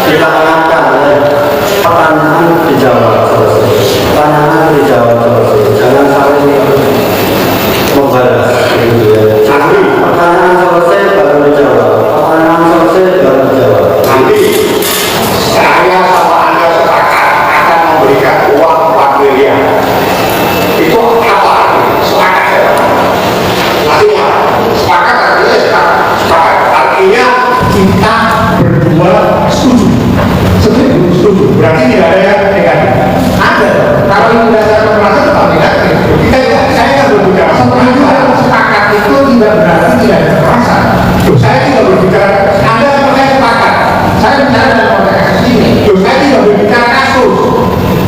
Kita angkat pertanyaan dijawab selesai. Pertanyaan dijawab selesai. Jangan saling membalas. Pertanyaan selesai baru dijawab. Pertanyaan selesai baru dijawab. Nanti saya sama Anda sepakat akan memberikan uang 4 miliar. Itu apa? Sepakat ya? Artinya sepakat artinya sepakat. Artinya kita berdua setuju. Setuju. Berarti tidak ada yang negatif. Ada. Kalau yang berdasarkan merasa tetap negatif. Kita tidak. Saya kan berbicara sepakat itu tidak berarti tidak ada perasaan. Saya tidak berbicara. Anda saya sepakat. Saya bicara dalam konteks ini. Saya tidak berbicara kasus.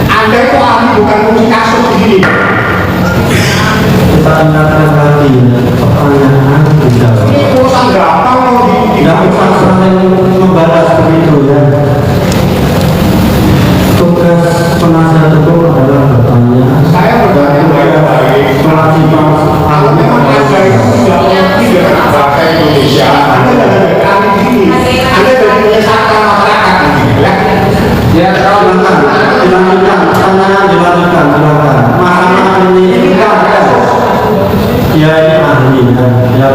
Anda itu ahli bukan fungsi kasus begini. Kita ingatkan lagi pertanyaan dijawab. Ini urusan gampang mau Tidak usah saling membalas begitu ya. Tugas penasihat hukum adalah bertanya. Saya bertanya baik-baik. Kewajiban Kalau memang Anda itu tidak mengerti dengan bahasa Indonesia, Anda tidak ada kami di sini. Anda tidak menyesatkan masyarakat di sini. Ya, kalau dilanjutkan, pertanyaan dilanjutkan, silakan. Masalah ini enggak ada. Ya ini ahli dan ya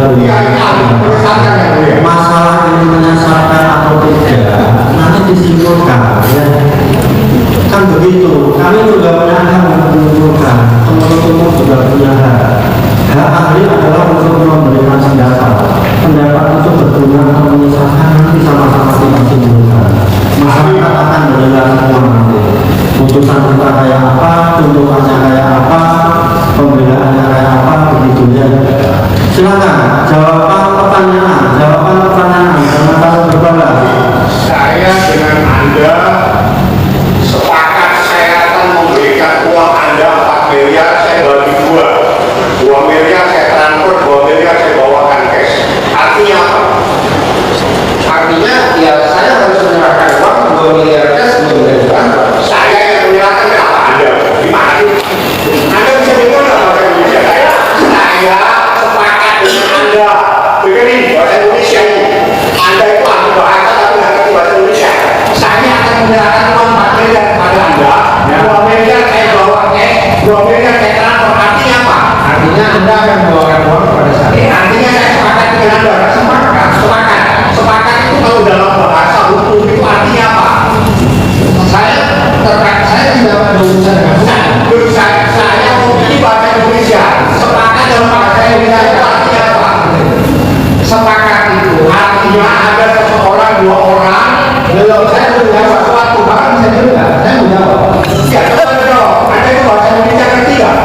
masalah ini menyesatkan atau tidak nanti disimpulkan ya. Kan begitu, kami juga punya hak untuk menyimpulkan, teman-teman juga punya hak. Hak ahli adalah untuk memberikan pendapat itu berguna atau menyesatkan nanti sama-sama kita simpulkan. Masyarakat akan mendengar semua nanti. Putusan kita kayak apa, tuntutannya kayak apa, pembelaannya kayak apa, begitu ya. Silakan jawaban pertanyaan, jangan saling berbalas. saya dengan Anda sepakat saya akan memberikan uang Anda 4 miliar, saya bagi 2 miliar saya transfer, 2 miliar saya bawakan cash. Artinya apa? Artinya ya saya harus menyerahkan uang 2 miliar cash, 2 miliar transfer. Saya yang menyerahkan kenapa Anda? Gimana sih? Anda bisa dengar nggak bahasa Indonesia saya? Saya sepakat dengan Anda. Begini bahasa Indonesia ini. Anda itu ahli bahasa tapi nggak ngerti bahasa Indonesia. Saya akan menyerahkan uang 4 miliar kepada Anda. 2 miliar saya bawa cash, 2 miliar saya transfer. Artinya apa? Artinya Anda akan membawakan uang kepada saya. Artinya saya sepakat dengan Anda. Sepakat itu kalau dalam bahasa hukum itu artinya apa? Saya tidak ada urusan dengan saya memiliki bahasa Indonesia. Sepakat dalam bahasa Indonesia itu artinya apa? Sepakat itu artinya ada seseorang, 2 orang. Kalau saya menjawab sesuatu, bahkan bisa juga saya menjawab. Ya, coba jawab. Anda itu bahasa Indonesia ngerti nggak?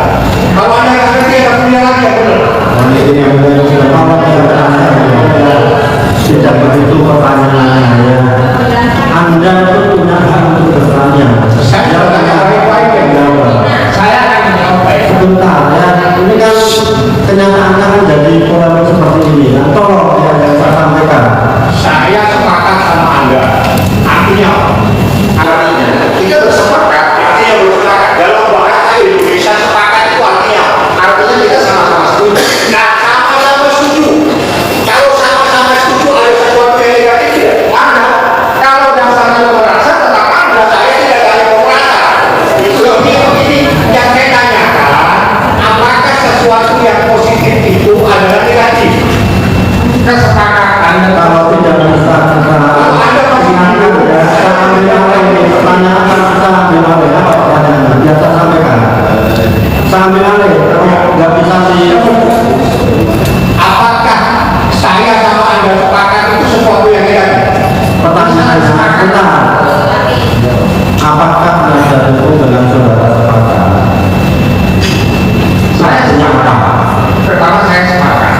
Kalau Anda nggak ngerti, Anda punya lagi ya benar. Ini yang tidak begitu pertanyaannya. Anda itu punya hak untuk bertanya. Saya bertanya baik-baik ya. Saya akan menjawab baik. Sebentar ya, ini kan kenyataannya kan jadi polemik seperti ini. Nah, tolong yang saya sampaikan. Saya sepakat sama Anda. Artinya apa? Artinya kita bersepakat. Artinya bersepakat dalam bahasa Indonesia sepakat itu artinya artinya kita sama-sama setuju. Nah, sama-sama setuju. Kalau sama-sama setuju ada sesuatu yang negatif tidak? Ada. Kalau dasarnya merasa tetap ada. Saya tidak ada yang merasa. Itu begini yang saya tanyakan. Apakah sesuatu yang positif itu adalah negatif? Kesepakatan Kalau tidak bisa kita ingatkan ya, saya ambil alih pertanyaan, saya ambil alih apa pertanyaan? Biasa sampaikan. Saya ambil alih, kalau nggak bisa di apakah saya sama Anda sepakat itu sesuatu yang negatif? pertanyaan kita. Apakah penasihat hukum dengan saudara sepakat? Saya sepakat. Pertama saya sepakat.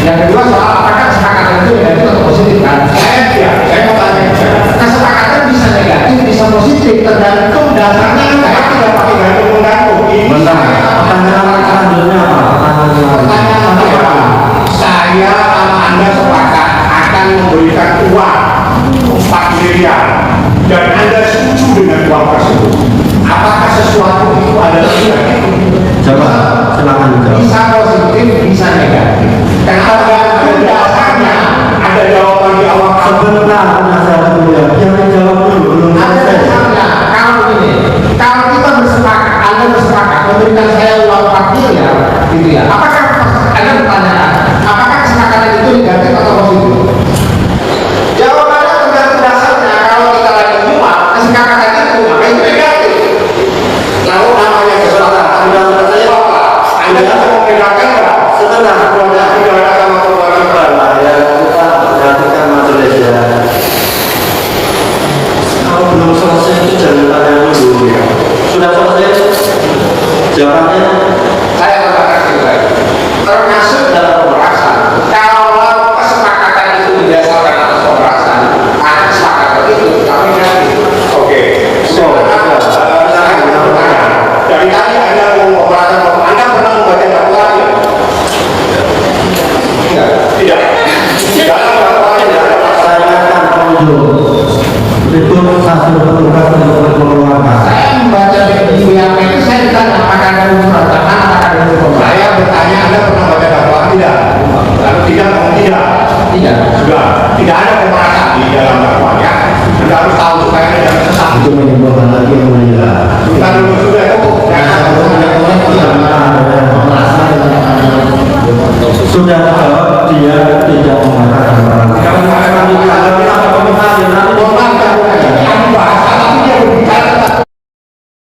Yang kedua soal apakah kesepakatan itu negatif atau positif kan? Saya mau tanya. Kesepakatan bisa negatif, bisa positif, tergantung dasarnya. Saya tidak pakai gantung-gantung. Bentar, pertanyaan selanjutnya apa? Pertanyaan apa? Saya sama Anda sepakat akan memberikan uang 4 miliar dan Anda setuju dengan uang tersebut. Apakah sesuatu itu adalah negatif? Coba, silakan dijawab. Bisa positif, bisa negatif. Karena pada dasarnya Dalam dakwaan tidak ada masalah. Saya akan tunjuk itu hasil petugas untuk mengeluarkan. Saya membaca di WAP itu saya ditanya apakah ada unsur ancaman, apakah ada unsur pembelaan. Saya bertanya, Anda pernah baca dakwaan tidak? Kalau tidak, mau tidak? Tidak. Sudah, tidak ada pemerasan di dalam dakwaannya. Anda harus tahu supaya Anda jangan sesat. Itu menimbulkan lagi yang mulia. Sudah dulu, sudah cukup. Jangan Sudah jawab dia tidak mengatakan barang. Mohon maaf, ini bahasa